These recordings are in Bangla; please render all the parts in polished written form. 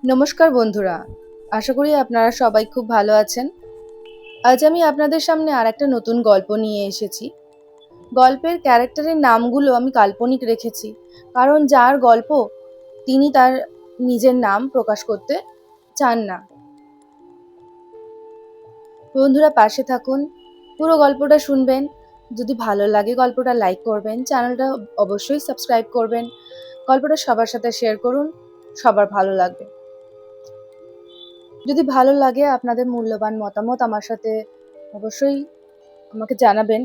নমস্কার বন্ধুরা, আশা করি আপনারা সবাই খুব ভালো আছেন। আজ আমি আপনাদের সামনে আরেকটা নতুন গল্প নিয়ে এসেছি। গল্পের ক্যারেক্টারের নামগুলো আমি কাল্পনিক রেখেছি, কারণ যার গল্প তিনি তার নিজের নাম প্রকাশ করতে চান না। বন্ধুরা পাশে থাকুন, পুরো গল্পটা শুনবেন। যদি ভালো লাগে গল্পটা লাইক করবেন, চ্যানেলটা অবশ্যই সাবস্ক্রাইব করবেন। গল্পটা সবার সাথে শেয়ার করুন, সবার ভালো লাগবে। যদি ভালো লাগে আপনাদের মূল্যবান মতামত আমার সাথে অবশ্যই আমাকে জানাবেন।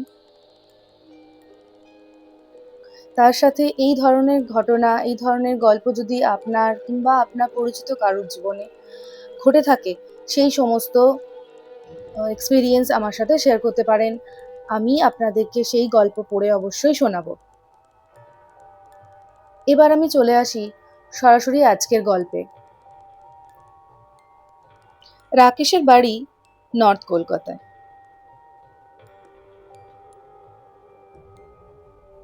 তার সাথে এই ধরনের ঘটনা, এই ধরনের গল্প যদি আপনার কিংবা আপনার পরিচিত কারোর জীবনে ঘটে থাকে, সেই সমস্ত এক্সপেরিয়েন্স আমার সাথে শেয়ার করতে পারেন। আমি আপনাদেরকে সেই গল্প পড়ে অবশ্যই শোনাবো। এবার আমি চলে আসি সরাসরি আজকের গল্পে। রাকেশের বাড়ি নর্থ কলকাতায়।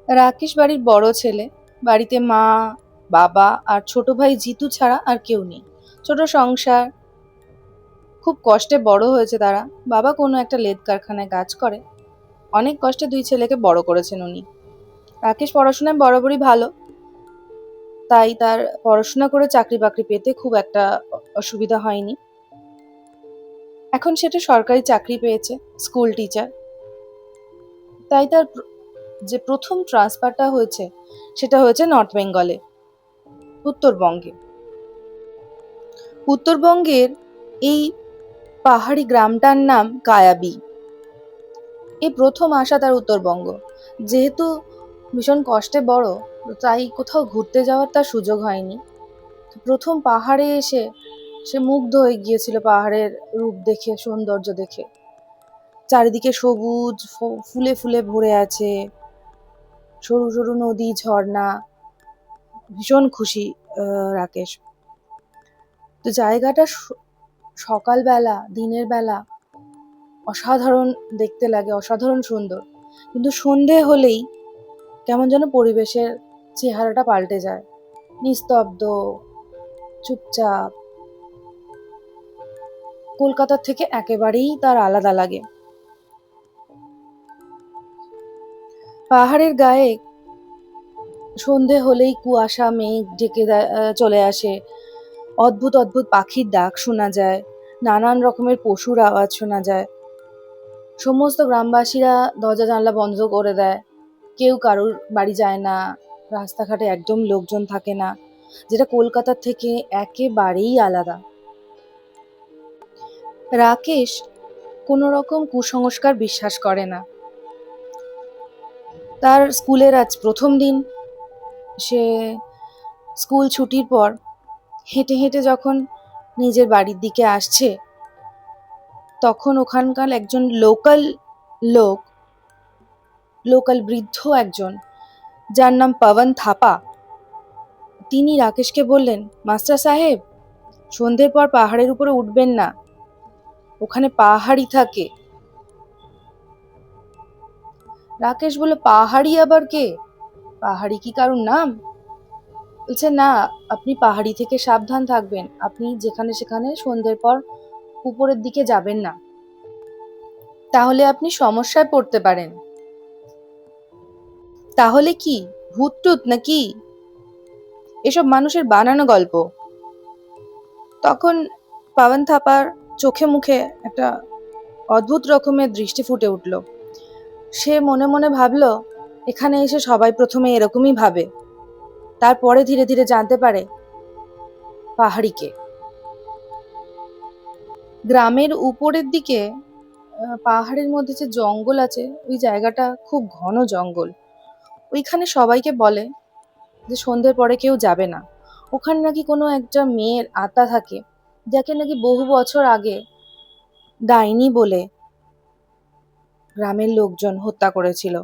রাকেশ বাড়ির বড় ছেলে। বাড়িতে মা, বাবা আর ছোট ভাই জিতু ছাড়া আর কেউ নেই। ছোট সংসার, খুব কষ্টে বড় হয়েছে তারা। বাবা কোনো একটা লেদ কারখানায় কাজ করে। অনেক কষ্টে দুই ছেলেকে বড় করেছেন উনি। রাকেশ পড়াশোনায় বরাবরই ভালো, তাই তার পড়াশোনা করে চাকরি বাকরি পেতে খুব একটা অসুবিধা হয়নি। এখন সেটা সরকারি চাকরি পেয়েছে, স্কুল টিচার। তাই তার যে প্রথম ট্রান্সফারটা হয়েছে সেটা হয়েছে নর্থ বেঙ্গলে, উত্তরবঙ্গে। উত্তরবঙ্গের এই পাহাড়ি গ্রামটার নাম কায়াবি। এই প্রথম আসা তার উত্তরবঙ্গ। যেহেতু ভীষণ কষ্টে বড়, তাই কোথাও ঘুরতে যাওয়ার তার সুযোগ হয়নি। প্রথম পাহাড়ে এসে সে মুগ্ধ হয়ে গিয়েছিল পাহাড়ের রূপ দেখে, সৌন্দর্য দেখে। চারিদিকে সবুজ, ফুলে ফুলে ভরে আছে, সরু সরু নদী, ঝর্ণা। ভীষণ খুশি রাকেশ। তো জায়গাটা সকালবেলা, দিনের বেলা অসাধারণ দেখতে লাগে, অসাধারণ সুন্দর। কিন্তু সন্ধে হলেই কেমন যেন পরিবেশের চেহারাটা পাল্টে যায়। নিস্তব্ধ, চুপচাপ। কলকাতার থেকে একেবারেই তার আলাদা লাগে। পাহাড়ের গায়ে সন্ধে হলেই কুয়াশা মেঘ ঢেকে চলে আসে। অদ্ভুত অদ্ভুত পাখির ডাক শোনা যায়, নানান রকমের পশুর আওয়াজ শোনা যায়। সমস্ত গ্রামবাসীরা দরজা জানলা বন্ধ করে দেয়, কেউ কারোর বাড়ি যায় না। রাস্তাঘাটে একদম লোকজন থাকে না, যেটা কলকাতার থেকে একেবারেই আলাদা। রাকেশ কোনো রকম কুসংস্কার বিশ্বাস করে না। তার স্কুলের আজ প্রথম দিন। সে স্কুল ছুটির পর হেঁটে হেঁটে যখন নিজের বাড়ির দিকে আসছে, তখন ওখানকার একজন লোকাল বৃদ্ধ একজন, যার নাম পবন থাপা, তিনি রাকেশকে বললেন, মাস্টার সাহেব, সন্ধ্যের পর পাহাড়ের উপরে উঠবেন না, ওখানে পাহাড়ি থাকে। রাকেশ বলল, পাহাড়ি আবার কে? পাহাড়ি কি কারুর নাম? বলছে, না, আপনি পাহাড়ি থেকে সাবধান থাকবেন। আপনি যেখানে সেখানে সন্ধ্যের পর উপরের দিকে যাবেন না, তাহলে আপনি সমস্যায় পড়তে পারেন। তাহলে কি ভূত টুত নাকি? এসব মানুষের বানানো গল্প। তখন পাবন থাপার চোখে মুখে একটা অদ্ভুত রকমের দৃষ্টি ফুটে উঠল। সে মনে মনে ভাবল, এখানে এসে সবাই প্রথমে এরকমই ভাবে, তারপরে ধীরে ধীরে জানতে পারে পাহাড়িকে। গ্রামের উপরের দিকে পাহাড়ের মধ্যে যে জঙ্গল আছে, ওই জায়গাটা খুব ঘন জঙ্গল। ওইখানে সবাইকে বলে যে সন্ধ্যের পরে কেউ যাবে না। ওখানে নাকি কোনো একটা মেয়ের আত্মা থাকে, যাকে নাকি বহু বছর আগে ডাইনি বলে গ্রামের লোকজন হত্যা করেছিল।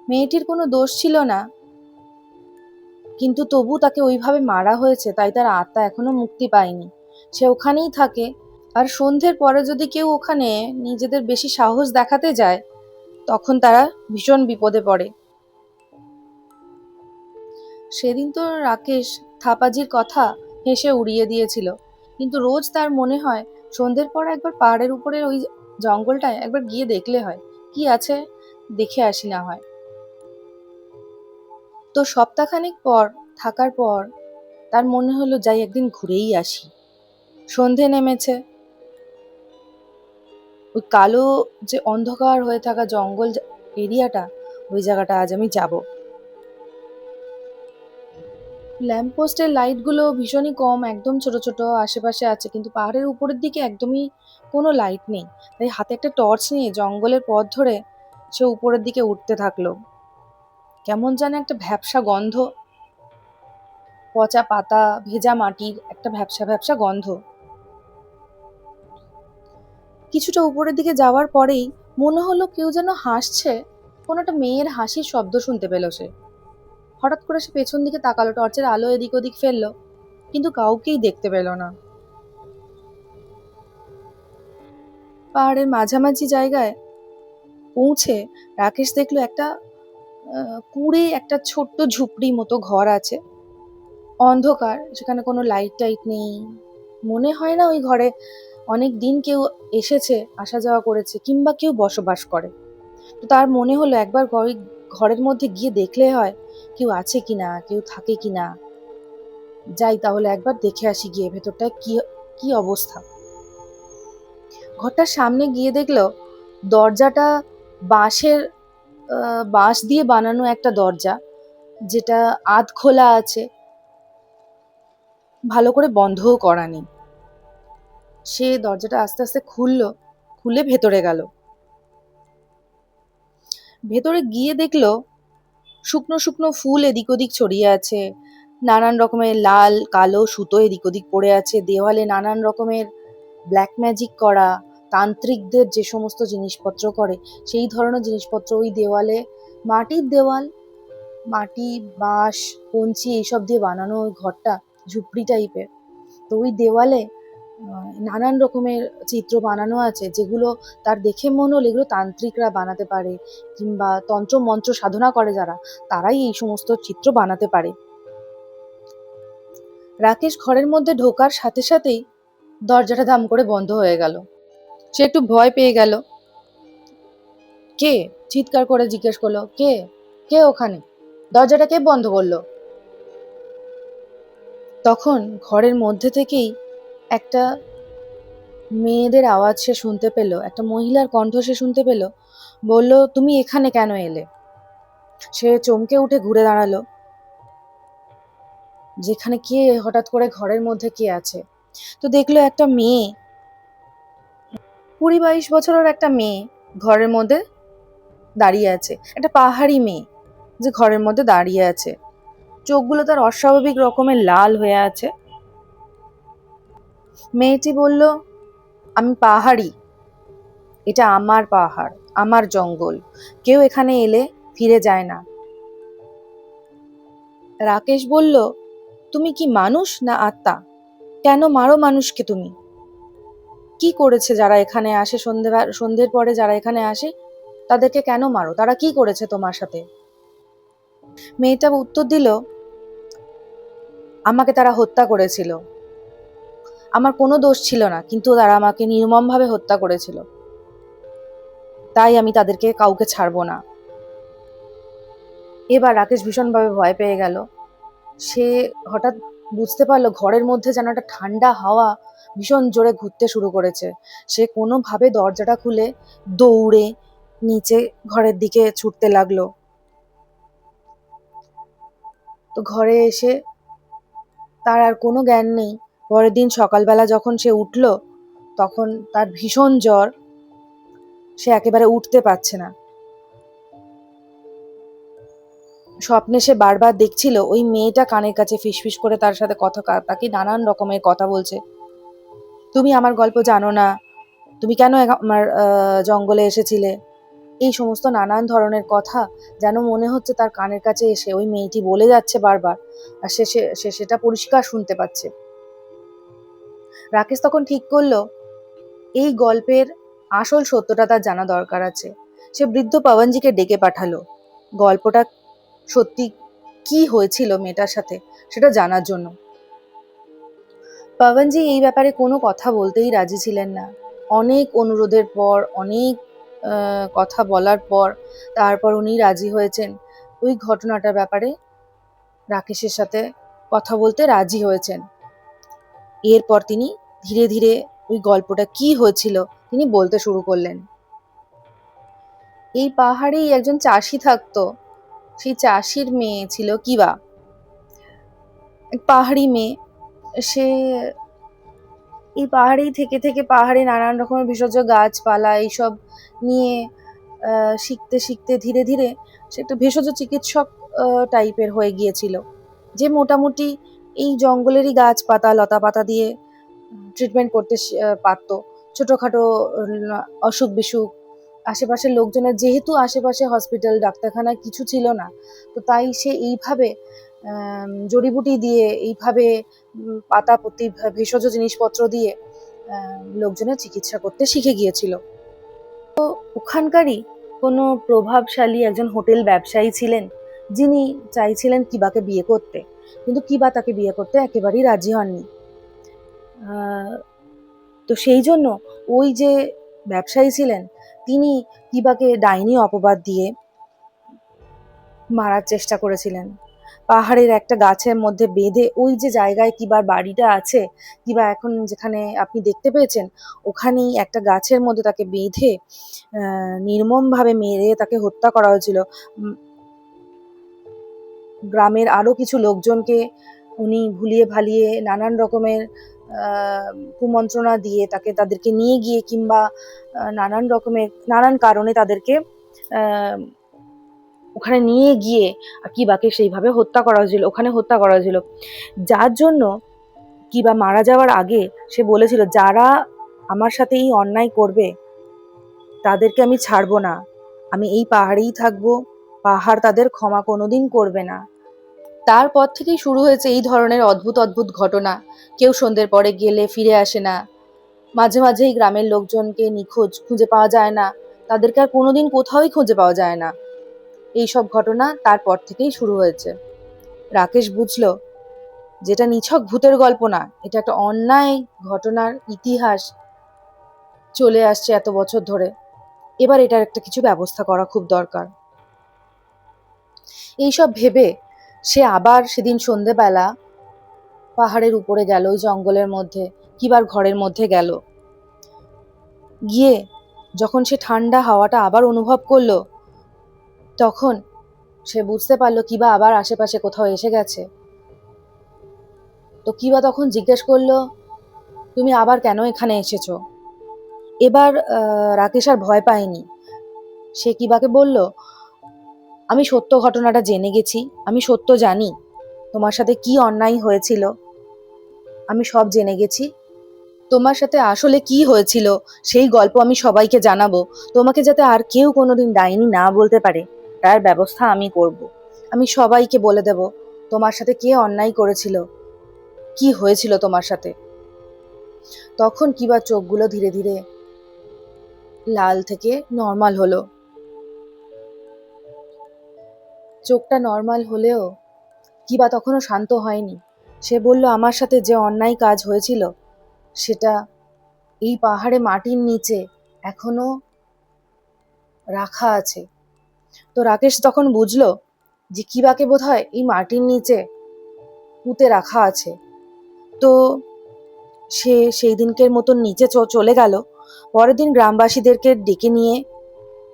মেয়েটির কোনো দোষ ছিল না, কিন্তু তবু তাকে ওইভাবে মারা হয়েছে, তাই তার আত্মা এখনো মুক্তি পায়নি। সে ওখানেই থাকে। আর সন্ধ্যের পরে যদি কেউ ওখানে নিজেদের বেশি সাহস দেখাতে যায়, তখন তারা ভীষণ বিপদে পড়ে। সেদিন তো রাকেশ থাপাজির কথা হেসে উড়িয়ে দিয়েছিল, কিন্তু রোজ তার মনে হয় সন্ধ্যের পর একবার পাহাড়ের উপরের ওই জঙ্গলটায় একবার গিয়ে দেখলে হয়, কি আছে দেখে আসি না হয়। তো সপ্তাহখানেক পর থাকার পর তার মনে হলো যাই একদিন ঘুরেই আসি। সন্ধে নেমেছে, ওই কালো যে অন্ধকার হয়ে থাকা জঙ্গল এরিয়াটা, ওই জায়গাটা আজ আমি যাব। ল্যাম্পপোস্টের লাইটগুলো ভীষণই কম, একদম ছোট ছোট আশেপাশে আছে, কিন্তু পাহাড়ের উপরের দিকে একদমই কোনো লাইট নেই। তাই হাতে একটা টর্চ নিয়ে জঙ্গলের পথ ধরে সে উপরের দিকে উঠতে থাকলো। কেমন যেন একটা ভ্যাপসা গন্ধ, পচা পাতা, ভেজা মাটির একটা ভ্যাপসা ভ্যাপসা গন্ধ। কিছুটা উপরের দিকে যাওয়ার পরেই মনে হলো কেউ যেন হাসছে, কোনো একটা মেয়ের হাসির শব্দ শুনতে পেল সে। হঠাৎ করে সে পেছন দিকে তাকালো, টর্চের আলো এদিক ওদিক ফেললো, কিন্তু কাউকেই দেখতে পেল না। পাহাড়ের মাঝামাঝি জায়গায় পৌঁছে রাকেশ দেখলো একটা কুড়ে একটা ছোট্ট ঝুপড়ি মতো ঘর আছে, অন্ধকার, সেখানে কোনো লাইট টাইট নেই। মনে হয় না ওই ঘরে অনেক দিন কেউ এসেছে, আসা যাওয়া করেছে, কিংবা কেউ বসবাস করে। তো তার মনে হলো একবার ঘরের মধ্যে গিয়ে দেখলে হয় কেউ আছে কিনা, কেউ থাকে কিনা। যাই তাহলে একবার দেখে আসি গিয়ে ভেতরটায় কি কি অবস্থা। ঘরটার সামনে গিয়ে দেখলো দরজাটা বাঁশের, বাঁশ দিয়ে বানানো একটা দরজা, যেটা আধ খোলা আছে, ভালো করে বন্ধও করা নেই। সে দরজাটা আস্তে আস্তে খুললো, খুলে ভেতরে গেল। ভেতরে গিয়ে দেখলো শুকনো শুকনো ফুল এদিক ওদিক ছড়িয়ে আছে, নানান রকমের লাল কালো সুতো এদিক ওদিক পড়ে আছে, দেওয়ালে নানান রকমের ব্ল্যাক ম্যাজিক করা তান্ত্রিকদের যে সমস্ত জিনিসপত্র করে সেই ধরনের জিনিসপত্র ওই দেওয়ালে। মাটির দেওয়াল, মাটি বাঁশ কঞ্চি এইসব দিয়ে বানানো ওই ঘরটা, ঝুপড়ি টাইপের। তো ওই দেওয়ালে নানান রকমের চিত্র বানানো আছে, যেগুলো তার দেখে মনে হলো এগুলো তান্ত্রিকরা বানাতে পারে, কিংবা তন্ত্র মন্ত্র সাধনা করে যারা, তারাই এই সমস্ত চিত্র বানাতে পারে। রাকেশ ঘরের মধ্যে ঢোকার সাথে সাথেই দরজাটা ধাম করে বন্ধ হয়ে গেল। সে একটু ভয় পেয়ে গেল। কে? চিৎকার করে জিজ্ঞেস করলো, কে? কে ওখানে? দরজাটা কে বন্ধ করলো? তখন ঘরের মধ্যে থেকেই একটা মেয়েদের আওয়াজ সে শুনতে পেল, একটা মহিলার কণ্ঠ সে শুনতে পেল। বলল, তুমি এখানে কেন এলে? সে চমকে উঠে ঘুরে দাঁড়ালো, যেখানে কে, হঠাৎ করে ঘরের মধ্যে কে আছে। তো দেখলো একটা মেয়ে, 20-22 বছরের একটা মেয়ে ঘরের মধ্যে দাঁড়িয়ে আছে, একটা পাহাড়ি মেয়ে যে ঘরের মধ্যে দাঁড়িয়ে আছে। চোখগুলো তার অস্বাভাবিক রকমের লাল হয়ে আছে। মেয়েটি বলল, আমি পাহাড়ি, এটা আমার পাহাড়, আমার জঙ্গল, কেউ এখানে এলে ফিরে যায় না। রাকেশ বলল, তুমি কি মানুষ না আত্মা? কেন মারো মানুষকে তুমি? কি করেছে যারা এখানে আসে সন্ধ্যের পরে, যারা এখানে আসে তাদেরকে কেন মারো? তারা কি করেছে তোমার সাথে? মেয়েটা উত্তর দিল, আমাকে তারা হত্যা করেছিল, আমার কোনো দোষ ছিল না, কিন্তু তারা আমাকে নির্মমভাবে হত্যা করেছিল, তাই আমি তাদেরকে কাউকে ছাড়বো না। এবার রাকেশ ভীষণভাবে ভয় পেয়ে গেল। সে হঠাৎ বুঝতে পারলো ঘরের মধ্যে যেন একটা ঠান্ডা হাওয়া ভীষণ জোরে ঘুরতে শুরু করেছে। সে কোনোভাবে দরজাটা খুলে দৌড়ে নিচে ঘরের দিকে ছুটতে লাগলো। তো ঘরে এসে তার আর কোনো জ্ঞান নেই। পরের দিন সকালবেলা যখন সে উঠল, তখন তার ভীষণ জ্বর, সে একেবারে উঠতে পারছে না। স্বপ্নে সে বারবার দেখছিল ওই মেয়েটা কানের কাছে ফিসফিস করে তার সাথে তাকে নানান রকমের কথা বলছে। তুমি আমার গল্প জানো না, তুমি কেন আমার জঙ্গলে এসেছিলে, এই সমস্ত নানান ধরনের কথা যেন মনে হচ্ছে তার কানের কাছে এসে ওই মেয়েটি বলে যাচ্ছে বারবার, আর সে সেটা পরিষ্কার শুনতে পাচ্ছে। রাকেশ তখন ঠিক করলো এই গল্পের আসল সত্যটা তার জানা দরকার আছে। সে বৃদ্ধ পবনজিকে ডেকে পাঠালো। গল্পটা সত্যি কি হয়েছিল মেয়েটার সাথে সেটা জানার জন্য। পবনজি এই ব্যাপারে কোনো কথা বলতেই রাজি ছিলেন না। অনেক অনুরোধের পর, অনেক কথা বলার পর তারপর উনি রাজি হয়েছেন ওই ঘটনাটার ব্যাপারে রাকেশের সাথে কথা বলতে রাজি হয়েছেন। এরপর তিনি ধীরে ধীরে ওই গল্পটা কি হয়েছিল তিনি বলতে শুরু করলেন। এই পাহাড়েই একজন চাষি থাকতো। সেই চাষির মেয়ে ছিল কিবা, এক পাহাড়ি মেয়ে। সে এই পাহাড়েই থেকে থেকে পাহাড়ে নানান রকমের ভেষজ গাছপালা এইসব নিয়ে শিখতে শিখতে ধীরে ধীরে সে একটা ভেষজ চিকিৎসক টাইপের হয়ে গিয়েছিল, যে মোটামুটি এই জঙ্গলেরই গাছপাতা লতা পাতা দিয়ে ট্রিটমেন্ট করতে পারতো ছোটোখাটো অসুখ বিসুখ। আশেপাশের লোকজনের, যেহেতু আশেপাশে হসপিটাল ডাক্তারখানা কিছু ছিল না, তো তাই সে এইভাবে জড়িবুটি দিয়ে, এইভাবে পাতাপতি ভেষজ জিনিসপত্র দিয়ে লোকজনের চিকিৎসা করতে শিখে গিয়েছিল। তো ওখানকারই কোনো প্রভাবশালী একজন হোটেল ব্যবসায়ী ছিলেন, যিনি চাইছিলেন কিবাকে বিয়ে করতে, কিন্তু কিবা তাকে বিয়ে করতে একেবারেই রাজি হননি। তো সেই জন্য ওই যে ব্যবসায়ী ছিলেন তিনি কিবাকে ডাইনি অপবাদ দিয়ে মারার চেষ্টা করেছিলেন। পাহাড়ের একটা গাছের মধ্যে বেঁধে, ওই যে জায়গায় কিবার বাড়িটা আছে, কিবা এখন যেখানে আপনি দেখতে পেয়েছেন, ওখানেই একটা গাছের মধ্যে তাকে বেঁধে নির্মমভাবে মেরে তাকে হত্যা করা হয়েছিল। গ্রামের আরো কিছু লোকজনকে উনি ভুলিয়ে ভালিয়ে নানান রকমের কুমন্ত্রণা দিয়ে তাদেরকে নিয়ে গিয়ে, কিংবা নানান কারণে তাদেরকে ওখানে নিয়ে গিয়ে কিবাকে সেইভাবে হত্যা করা হয়েছিল, ওখানে হত্যা করা হয়েছিল। যার জন্য কিবা মারা যাওয়ার আগে সে বলেছিল, যারা আমার সাথে এই অন্যায় করবে তাদেরকে আমি ছাড়বো না, আমি এই পাহাড়েই থাকবো, পাহাড় তাদের ক্ষমা কোনোদিন করবে না। তারপর থেকেই শুরু হয়েছে এই ধরনের অদ্ভুত অদ্ভুত ঘটনা। কেউ সন্ধ্যের পরে গেলে ফিরে আসে না, মাঝে মাঝেই গ্রামের লোকজনকে নিখোঁজ, খুঁজে পাওয়া যায় না, তাদেরকে আর কোনোদিন কোথাওই খুঁজে পাওয়া যায় না। এইসব ঘটনা তারপর থেকেই শুরু হয়েছে। রাকেশ বুঝলো যেটা নিছক ভূতের গল্প না, এটা একটা অন্যায় ঘটনার ইতিহাস চলে আসছে এত বছর ধরে। এবার এটার একটা কিছু ব্যবস্থা করা খুব দরকার। এইসব ভেবে সে আবার সেদিন সন্ধেবেলা পাহাড়ের উপরে গেল, ওই জঙ্গলের মধ্যে কিবার ঘরের মধ্যে গেল। গিয়ে যখন সে ঠান্ডা হাওয়াটা আবার অনুভব করলো, তখন সে বুঝতে পারলো কিবা আবার আশেপাশে কোথাও এসে গেছে। তো কিবা তখন জিজ্ঞেস করলো, তুমি আবার কেন এখানে এসেছো? এবার রাকেশ আর ভয় পায়নি। সে কিবাকে বলল, আমি সত্য ঘটনাটা জেনে গেছি, আমি সত্য জানি তোমার সাথে কি অন্যায় হয়েছিল, আমি সব জেনে গেছি। তোমার সাথে আসলে কি হয়েছিল সেই গল্প আমি সবাইকে জানাবো, তোমাকে যাতে আর কেউ কোনোদিন ডাইনি না বলতে পারে তার ব্যবস্থা আমি করব। আমি সবাইকে বলে দেব তোমার সাথে কে অন্যায় করেছিল, কি হয়েছিল তোমার সাথে। তখন কিবা চোখগুলো ধীরে ধীরে লাল থেকে নর্মাল হলো। চোখটা নর্মাল হলেও কিবা তখনও শান্ত হয়নি। সে বলল, আমার সাথে যে অন্যায় কাজ হয়েছিল সেটা এই পাহাড়ে মাটির নিচে এখনো রাখা আছে। তো রাকেশ তখন বুঝলো যে কিবাকে বোধহয় এই মাটির নিচে পুঁতে রাখা আছে। তো সে সেই দিনকের মতন নিচে চলে গেল। পরের দিন গ্রামবাসীদেরকে ডেকে নিয়ে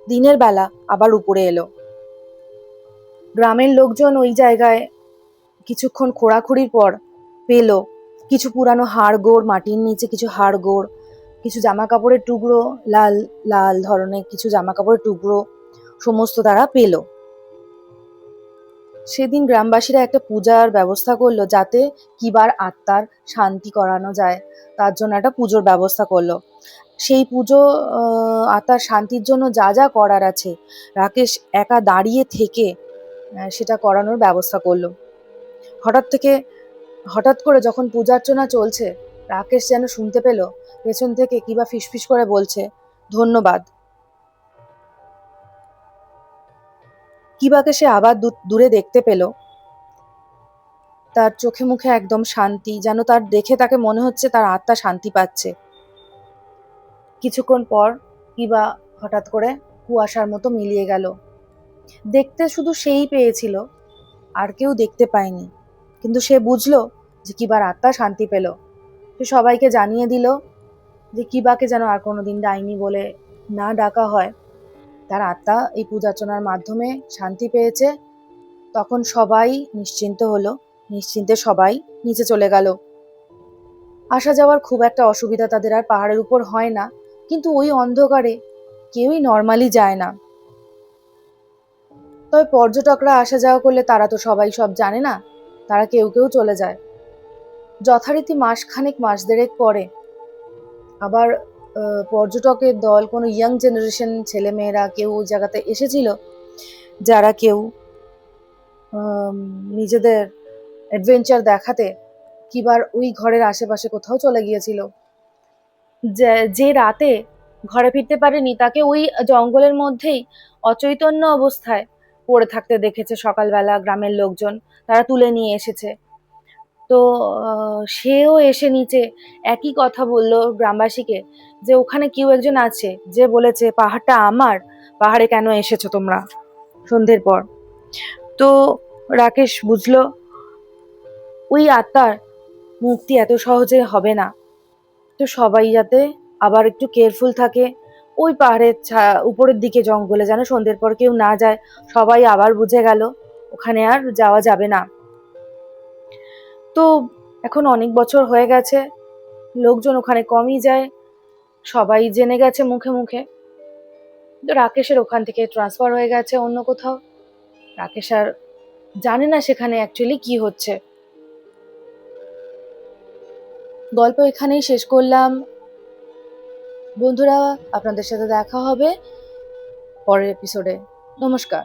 দিনের বেলা আবার উপরে এলো। গ্রামের লোকজন ওই জায়গায় কিছুক্ষণ খোঁড়াখুড়ির পর পেল কিছু পুরানো হাড়গোড়, মাটির নিচে কিছু হাড়গোড়, কিছু জামা কাপড়ের টুকরো, লাল লাল ধরনের কিছু জামা কাপড়ের টুকরো, সমস্ত তারা পেল। সেদিন গ্রামবাসীরা একটা পূজার ব্যবস্থা করলো, যাতে কিবার আত্মার শান্তি করানো যায়, তার জন্য একটা পুজোর ব্যবস্থা করলো। সেই পুজো আত্মার শান্তির জন্য যা যা করার আছে রাকেশ একা দাঁড়িয়ে থেকে সেটা করানোর ব্যবস্থা করলো। হঠাৎ করে যখন পূজার্চনা চলছে, রাকেশ যেন শুনতে পেল পেছন থেকে কিবা ফিসফিস করে বলছে, ধন্যবাদ। কিবাকে সে আবার দূরে দেখতে পেল। তার চোখে মুখে একদম শান্তি, যেন তার দেখে তাকে মনে হচ্ছে তার আত্মা শান্তি পাচ্ছে। কিছুক্ষণ পর কিবা হঠাৎ করে কুয়াশার মতো মিলিয়ে গেল। দেখতে শুধু সেই পেয়েছিল, আর কেউ দেখতে পায়নি। কিন্তু সে বুঝলো যে কিবার আত্মা শান্তি পেল। সে সবাইকে জানিয়ে দিল যে কিবাকে যেন আর কোনোদিন ডাইনি বলে না ডাকা হয়। তার আত্মা এই পূজার্চনার মাধ্যমে শান্তি পেয়েছে। তখন সবাই নিশ্চিন্ত হলো। নিশ্চিন্তে সবাই নিচে চলে গেল। আসা যাওয়ার খুব একটা অসুবিধা তাদের আর পাহাড়ের উপর হয় না, কিন্তু ওই অন্ধকারে কেউই নর্মালি যায় না। তবে পর্যটকরা আসা যাওয়া করলে তারা তো সবাই সব জানে না, তারা কেউ কেউ চলে যায়। যথারীতি মাসখানেক মাস দেড়েক পরে আবার পর্যটকের দল, কোনো ইয়াং জেনারেশন ছেলেমেয়েরা কেউ ওই জায়গাতে এসেছিল, যারা কেউ নিজেদের অ্যাডভেঞ্চার দেখাতে কিবার ওই ঘরের আশেপাশে কোথাও চলে গিয়েছিল। যে রাতে ঘরে ফিরতে পারেনি তাকে ওই জঙ্গলের মধ্যেই অচৈতন্য অবস্থায় পড়ে থাকতে দেখেছে সকালবেলা গ্রামের লোকজন, তারা তুলে নিয়ে এসেছে। তো সেও এসে নিচে একই কথা বলল গ্রামবাসীকে, যে ওখানে কেউ একজন আছে যে বলেছে পাহাড়টা আমার, পাহাড়ে কেন এসেছো তোমরা সন্ধ্যের পর। তো রাকেশ বুঝলো ওই আত্মার মুক্তি এত সহজে হবে না। তো সবাই যাতে আবার একটু কেয়ারফুল থাকে, ওই পাহাড়ের উপরের দিকে জঙ্গলে যেন সন্ধ্যের পর কেউ না যায়। সবাই আবার বুঝে গেল ওখানে আর যাওয়া যাবে না। তো এখন অনেক বছর হয়ে গেছে, লোকজন ওখানে কমই যায়, সবাই জেনে গেছে মুখে মুখে। তো রাকেশের ওখান থেকে ট্রান্সফার হয়ে গেছে অন্য কোথাও। রাকেশ আর জানে না সেখানে অ্যাকচুয়ালি কি হচ্ছে। গল্প এখানেই শেষ করলাম বন্ধুরা। আপনাদের সাথে দেখা হবে পরের এপিসোডে। নমস্কার।